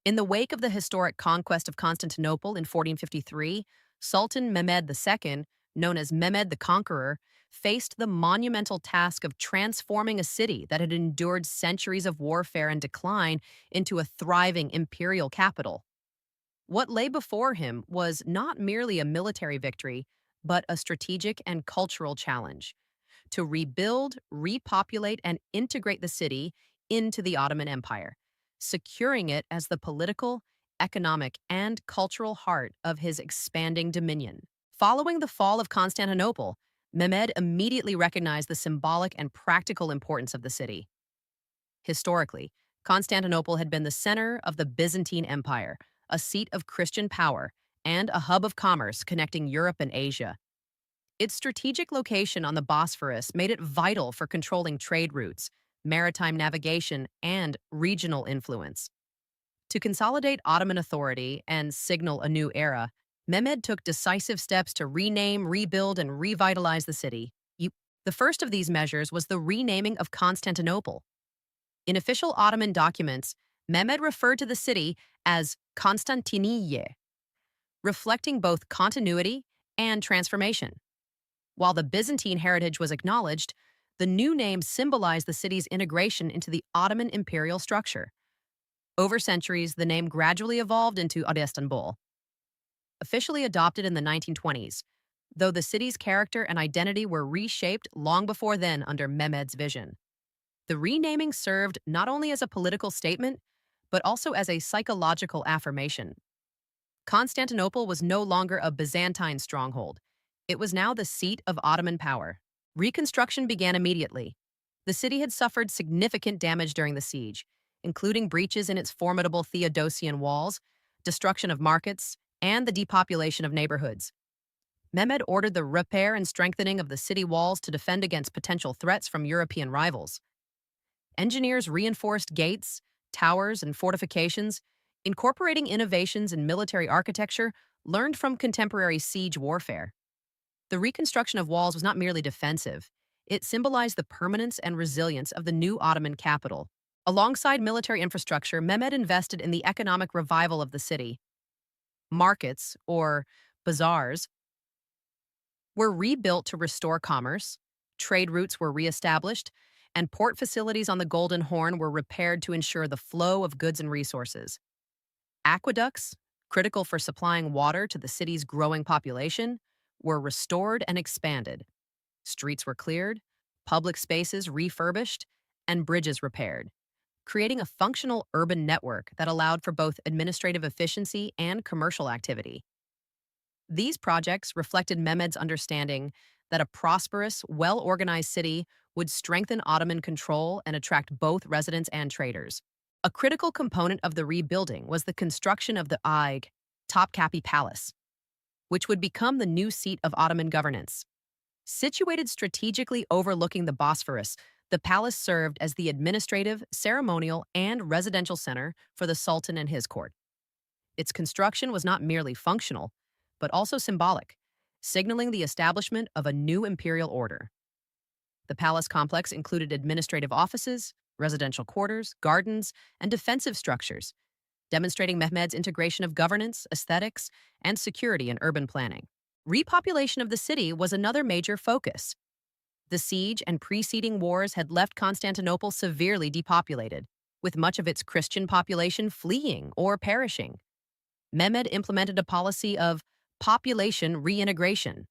In the wake of the historic conquest of Constantinople in 1453, Sultan Mehmed II, known as Mehmed the Conqueror, faced the monumental task of transforming a city that had endured centuries of warfare and decline into a thriving imperial capital. What lay before him was not merely a military victory, but a strategic and cultural challenge to rebuild, repopulate, and integrate the city into the Ottoman Empire, securing it as the political, economic, and cultural heart of his expanding dominion. Following the fall of Constantinople, Mehmed immediately recognized the symbolic and practical importance of the city. Historically, Constantinople had been the center of the Byzantine Empire, a seat of Christian power, and a hub of commerce connecting Europe and Asia. Its strategic location on the Bosphorus made it vital for controlling trade routes, maritime navigation, and regional influence. To consolidate Ottoman authority and signal a new era, Mehmed took decisive steps to rename, rebuild, and revitalize the city. The first of these measures was the renaming of Constantinople. In official Ottoman documents, Mehmed referred to the city as Konstantiniye, reflecting both continuity and transformation. While the Byzantine heritage was acknowledged, the new name symbolized the city's integration into the Ottoman imperial structure. Over centuries, the name gradually evolved into Istanbul, officially adopted in the 1920s, though the city's character and identity were reshaped long before then under Mehmed's vision. The renaming served not only as a political statement, but also as a psychological affirmation. Constantinople was no longer a Byzantine stronghold. It was now the seat of Ottoman power. Reconstruction began immediately. The city had suffered significant damage during the siege, including breaches in its formidable Theodosian walls, destruction of markets, and the depopulation of neighborhoods. Mehmed ordered the repair and strengthening of the city walls to defend against potential threats from European rivals. Engineers reinforced gates, towers, and fortifications, incorporating innovations in military architecture learned from contemporary siege warfare. The reconstruction of walls was not merely defensive, it symbolized the permanence and resilience of the new Ottoman capital. Alongside military infrastructure, Mehmed invested in the economic revival of the city. Markets, or bazaars, were rebuilt to restore commerce, trade routes were reestablished, and port facilities on the Golden Horn were repaired to ensure the flow of goods and resources. Aqueducts, critical for supplying water to the city's growing population, were restored and expanded. Streets were cleared, public spaces refurbished, and bridges repaired, creating a functional urban network that allowed for both administrative efficiency and commercial activity. These projects reflected Mehmed's understanding that a prosperous, well-organized city would strengthen Ottoman control and attract both residents and traders. A critical component of the rebuilding was the construction of the Ig, Topkapi Palace, which would become the new seat of Ottoman governance. Situated strategically overlooking the Bosphorus, the palace served as the administrative, ceremonial, and residential center for the Sultan and his court. Its construction was not merely functional, but also symbolic, signaling the establishment of a new imperial order. The palace complex included administrative offices, residential quarters, gardens, and defensive structures, demonstrating Mehmed's integration of governance, aesthetics, and security in urban planning. Repopulation of the city was another major focus. The siege and preceding wars had left Constantinople severely depopulated, with much of its Christian population fleeing or perishing. Mehmed implemented a policy of population reintegration,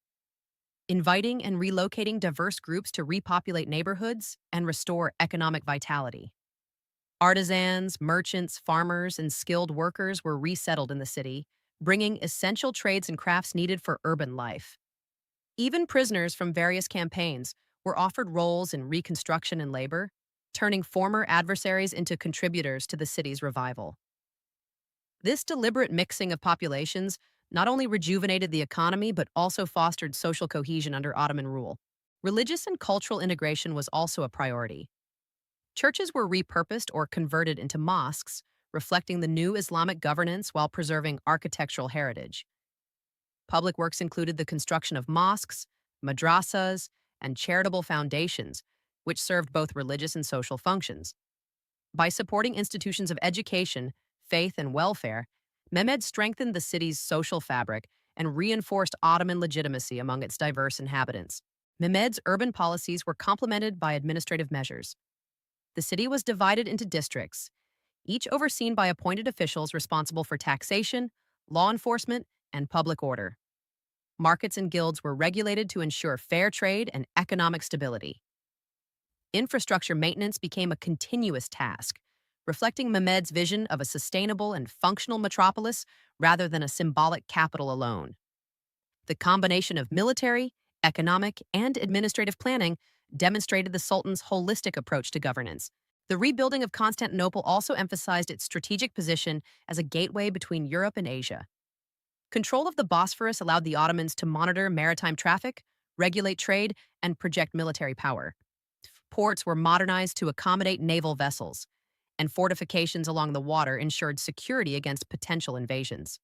inviting and relocating diverse groups to repopulate neighborhoods and restore economic vitality. Artisans, merchants, farmers, and skilled workers were resettled in the city, bringing essential trades and crafts needed for urban life. Even prisoners from various campaigns were offered roles in reconstruction and labor, turning former adversaries into contributors to the city's revival. This deliberate mixing of populations not only rejuvenated the economy but also fostered social cohesion under Ottoman rule. Religious and cultural integration was also a priority. Churches were repurposed or converted into mosques, reflecting the new Islamic governance while preserving architectural heritage. Public works included the construction of mosques, madrasas, and charitable foundations, which served both religious and social functions. By supporting institutions of education, faith, and welfare, Mehmed strengthened the city's social fabric and reinforced Ottoman legitimacy among its diverse inhabitants. Mehmed's urban policies were complemented by administrative measures. The city was divided into districts, each overseen by appointed officials responsible for taxation, law enforcement, and public order. Markets and guilds were regulated to ensure fair trade and economic stability. Infrastructure maintenance became a continuous task, reflecting Mehmed's vision of a sustainable and functional metropolis rather than a symbolic capital alone. The combination of military, economic, and administrative planning demonstrated the Sultan's holistic approach to governance. The rebuilding of Constantinople also emphasized its strategic position as a gateway between Europe and Asia. Control of the Bosphorus allowed the Ottomans to monitor maritime traffic, regulate trade, and project military power. Ports were modernized to accommodate naval vessels, and fortifications along the water ensured security against potential invasions.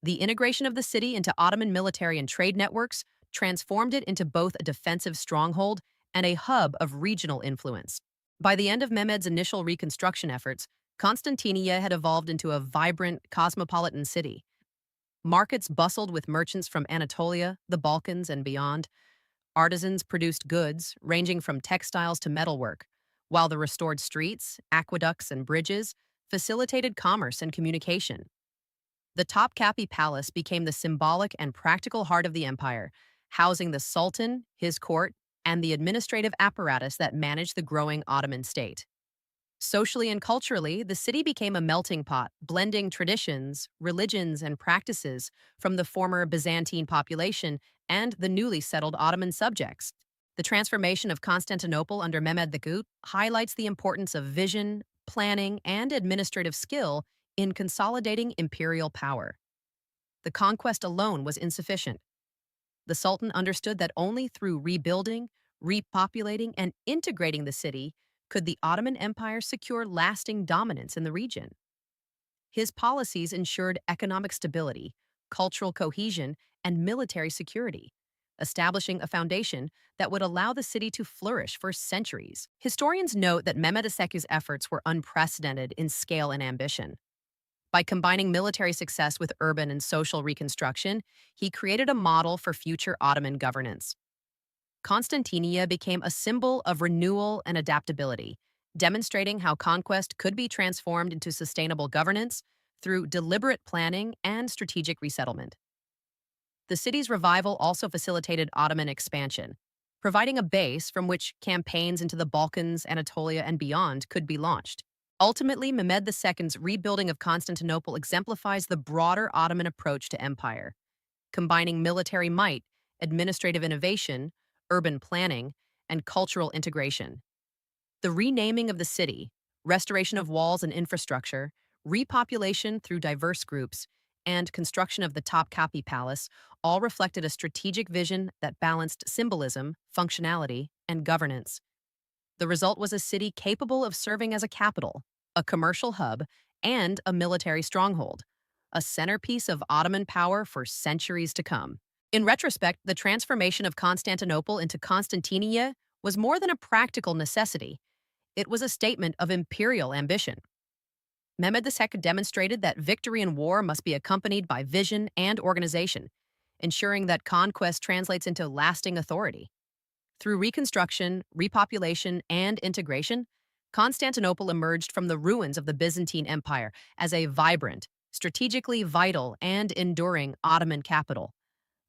The integration of the city into Ottoman military and trade networks transformed it into both a defensive stronghold and a hub of regional influence. By the end of Mehmed's initial reconstruction efforts, Constantinople had evolved into a vibrant, cosmopolitan city. Markets bustled with merchants from Anatolia, the Balkans, and beyond. Artisans produced goods, ranging from textiles to metalwork, while the restored streets, aqueducts, and bridges facilitated commerce and communication. The Topkapi Palace became the symbolic and practical heart of the empire, housing the Sultan, his court, and the administrative apparatus that managed the growing Ottoman state. Socially and culturally, the city became a melting pot, blending traditions, religions, and practices from the former Byzantine population and the newly settled Ottoman subjects. The transformation of Constantinople under Mehmed the Good highlights the importance of vision, planning, and administrative skill in consolidating imperial power. The conquest alone was insufficient. The Sultan understood that only through rebuilding, repopulating, and integrating the city could the Ottoman Empire secure lasting dominance in the region. His policies ensured economic stability, cultural cohesion, and military security, establishing a foundation that would allow the city to flourish for centuries. Historians note that Mehmed II's efforts were unprecedented in scale and ambition. By combining military success with urban and social reconstruction, he created a model for future Ottoman governance. Constantinople became a symbol of renewal and adaptability, demonstrating how conquest could be transformed into sustainable governance through deliberate planning and strategic resettlement. The city's revival also facilitated Ottoman expansion, providing a base from which campaigns into the Balkans, Anatolia, and beyond could be launched. Ultimately, Mehmed II's rebuilding of Constantinople exemplifies the broader Ottoman approach to empire, combining military might, administrative innovation, urban planning, and cultural integration. The renaming of the city, restoration of walls and infrastructure, repopulation through diverse groups, and construction of the Topkapi Palace all reflected a strategic vision that balanced symbolism, functionality, and governance. The result was a city capable of serving as a capital, a commercial hub, and a military stronghold, a centerpiece of Ottoman power for centuries to come. In retrospect, the transformation of Constantinople into Constantinople was more than a practical necessity. It was a statement of imperial ambition. Mehmed II demonstrated that victory in war must be accompanied by vision and organization, ensuring that conquest translates into lasting authority. Through reconstruction, repopulation, and integration, Constantinople emerged from the ruins of the Byzantine Empire as a vibrant, strategically vital, and enduring Ottoman capital,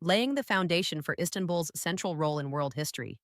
laying the foundation for Istanbul's central role in world history.